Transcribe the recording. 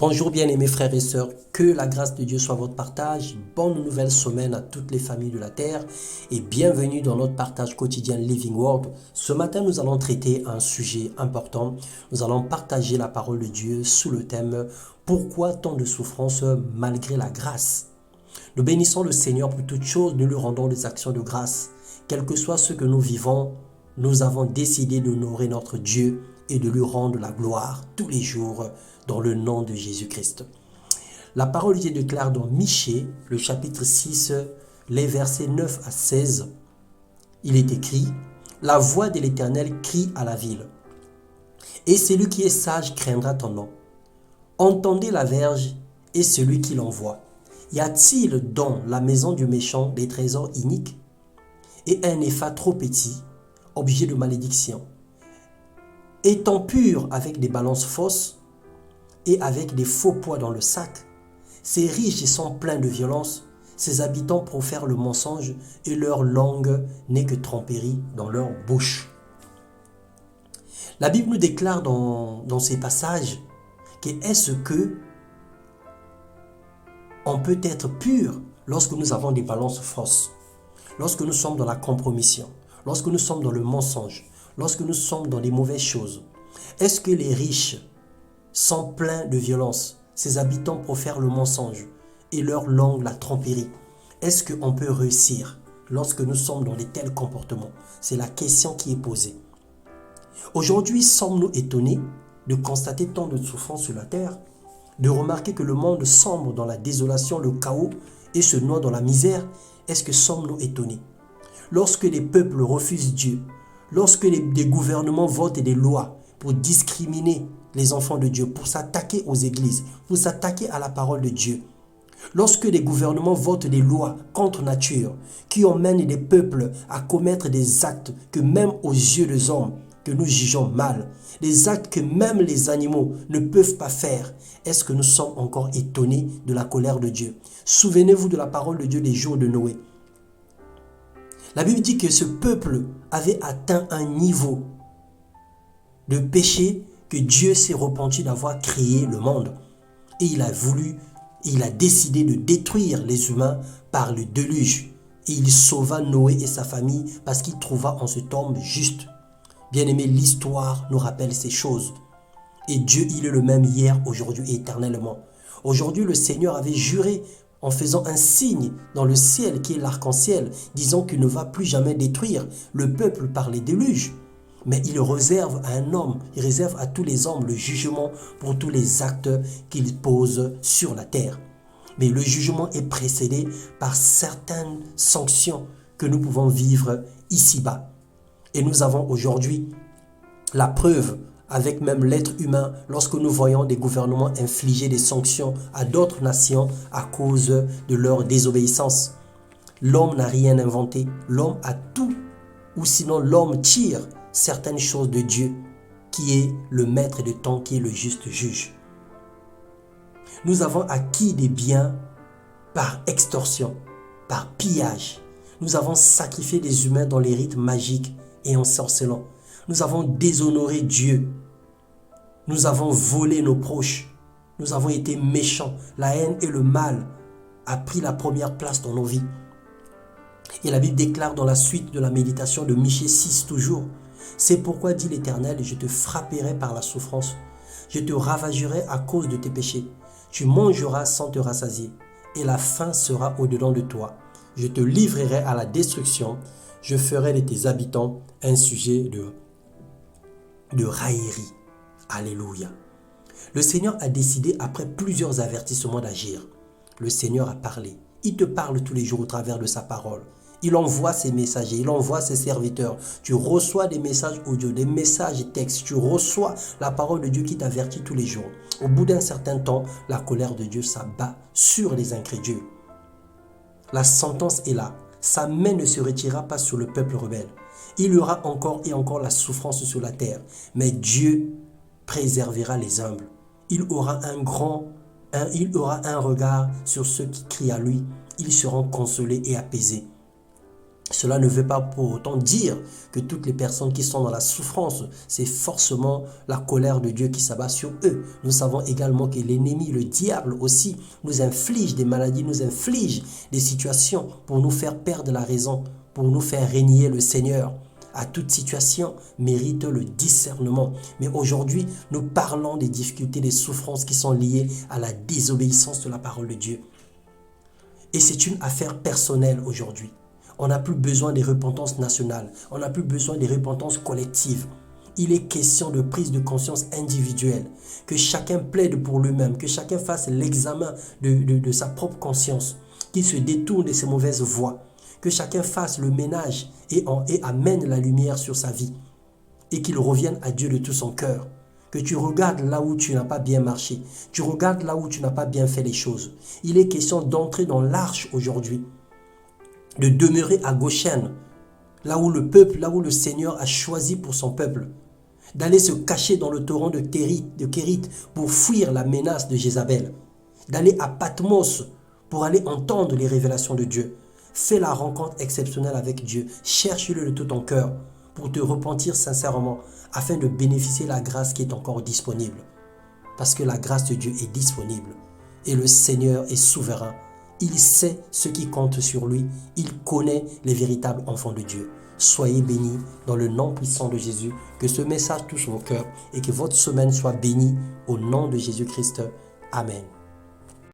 Bonjour bien-aimés frères et sœurs, que la grâce de Dieu soit votre partage. Bonne nouvelle semaine à toutes les familles de la terre et bienvenue dans notre partage quotidien Living Word. Ce matin, nous allons traiter un sujet important. Nous allons partager la parole de Dieu sous le thème « Pourquoi tant de souffrance malgré la grâce ?» Nous bénissons le Seigneur pour toutes choses, nous lui rendons des actions de grâce. Quel que soit ce que nous vivons, nous avons décidé d'honorer notre Dieu et de lui rendre la gloire tous les jours dans le nom de Jésus-Christ. La parole de Dieu déclare dans Michée, le chapitre 6, les versets 9 à 16. Il est écrit, « La voix de l'Éternel crie à la ville, et celui qui est sage craindra ton nom. Entendez la verge et celui qui l'envoie. Y a-t-il dans la maison du méchant des trésors iniques et un épha trop petit, objet de malédiction, étant pur avec des balances fausses et avec des faux poids dans le sac? Ces riches sont pleins de violence, ces habitants profèrent le mensonge et leur langue n'est que tromperie dans leur bouche. » La Bible nous déclare dans ces passages que est-ce que on peut être pur lorsque nous avons des balances fausses, lorsque nous sommes dans la compromission, lorsque nous sommes dans le mensonge, lorsque nous sommes dans les mauvaises choses. Est-ce que les riches sont pleins de violence? Ces habitants profèrent le mensonge et leur langue la tromperie. Est-ce qu'on peut réussir lorsque nous sommes dans de tels comportements? C'est la question qui est posée. Aujourd'hui, sommes-nous étonnés de constater tant de souffrance sur la terre, de remarquer que le monde sombre dans la désolation, le chaos et se noie dans la misère? Est-ce que sommes-nous étonnés? Lorsque les peuples refusent Dieu, lorsque des gouvernements votent des lois pour discriminer les enfants de Dieu, pour s'attaquer aux églises, pour s'attaquer à la parole de Dieu, lorsque les gouvernements votent des lois contre nature qui emmènent les peuples à commettre des actes que même aux yeux des hommes, que nous jugeons mal, des actes que même les animaux ne peuvent pas faire, est-ce que nous sommes encore étonnés de la colère de Dieu? Souvenez-vous de la parole de Dieu des jours de Noé. La Bible dit que ce peuple avait atteint un niveau de péché que Dieu s'est repenti d'avoir créé le monde. Et il a décidé de détruire les humains par le déluge. Et il sauva Noé et sa famille parce qu'il trouva en cet homme juste. Bien-aimé, l'histoire nous rappelle ces choses. Et Dieu, il est le même hier, aujourd'hui et éternellement. Aujourd'hui, le Seigneur avait juré en faisant un signe dans le ciel qui est l'arc-en-ciel, disant qu'il ne va plus jamais détruire le peuple par les déluges. Mais il réserve à un homme, il réserve à tous les hommes le jugement pour tous les actes qu'ils posent sur la terre. Mais le jugement est précédé par certaines sanctions que nous pouvons vivre ici-bas. Et nous avons aujourd'hui la preuve avec même l'être humain lorsque nous voyons des gouvernements infliger des sanctions à d'autres nations à cause de leur désobéissance. L'homme n'a rien inventé, l'homme a tout, ou sinon l'homme tire certaines choses de Dieu, qui est le maître de temps, qui est le juste juge. Nous avons acquis des biens par extorsion, par pillage. Nous avons sacrifié des humains dans les rites magiques et en sorcellant. Nous avons déshonoré Dieu. Nous avons volé nos proches. Nous avons été méchants. La haine et le mal a pris la première place dans nos vies. Et la Bible déclare dans la suite de la méditation de Michée 6 toujours, « C'est pourquoi, dit l'Éternel, je te frapperai par la souffrance. Je te ravagerai à cause de tes péchés. Tu mangeras sans te rassasier, et la faim sera au-dedans de toi. Je te livrerai à la destruction. Je ferai de tes habitants un sujet de raillerie. » Alléluia. Le Seigneur a décidé, après plusieurs avertissements, d'agir. Le Seigneur a parlé. Il te parle tous les jours au travers de sa parole. Il envoie ses messagers, il envoie ses serviteurs. Tu reçois des messages audio, des messages textes. Tu reçois la parole de Dieu qui t'avertit tous les jours. Au bout d'un certain temps, la colère de Dieu s'abat sur les incrédules. La sentence est là. Sa main ne se retirera pas sur le peuple rebelle. Il y aura encore et encore la souffrance sur la terre. Mais Dieu préservera les humbles. Il aura un regard sur ceux qui crient à lui. Ils seront consolés et apaisés. Cela ne veut pas pour autant dire que toutes les personnes qui sont dans la souffrance, c'est forcément la colère de Dieu qui s'abat sur eux. Nous savons également que l'ennemi, le diable aussi, nous inflige des maladies, nous inflige des situations pour nous faire perdre la raison, pour nous faire régner le Seigneur. À toute situation mérite le discernement. Mais aujourd'hui, nous parlons des difficultés, des souffrances qui sont liées à la désobéissance de la parole de Dieu. Et c'est une affaire personnelle aujourd'hui. On n'a plus besoin des repentances nationales. On n'a plus besoin des repentances collectives. Il est question de prise de conscience individuelle. Que chacun plaide pour lui-même. Que chacun fasse l'examen de sa propre conscience. Qu'il se détourne de ses mauvaises voies. Que chacun fasse le ménage et amène la lumière sur sa vie. Et qu'il revienne à Dieu de tout son cœur. Que tu regardes là où tu n'as pas bien marché. Tu regardes là où tu n'as pas bien fait les choses. Il est question d'entrer dans l'arche aujourd'hui. De demeurer à Goshen, là où le peuple, là où le Seigneur a choisi pour son peuple. D'aller se cacher dans le torrent de Kérit pour fuir la menace de Jézabel. D'aller à Patmos pour aller entendre les révélations de Dieu. Fais la rencontre exceptionnelle avec Dieu. Cherche-le de tout ton cœur pour te repentir sincèrement afin de bénéficier de la grâce qui est encore disponible. Parce que la grâce de Dieu est disponible et le Seigneur est souverain. Il sait ce qui compte sur lui. Il connaît les véritables enfants de Dieu. Soyez bénis dans le nom puissant de Jésus. Que ce message touche vos cœurs et que votre semaine soit bénie au nom de Jésus-Christ. Amen.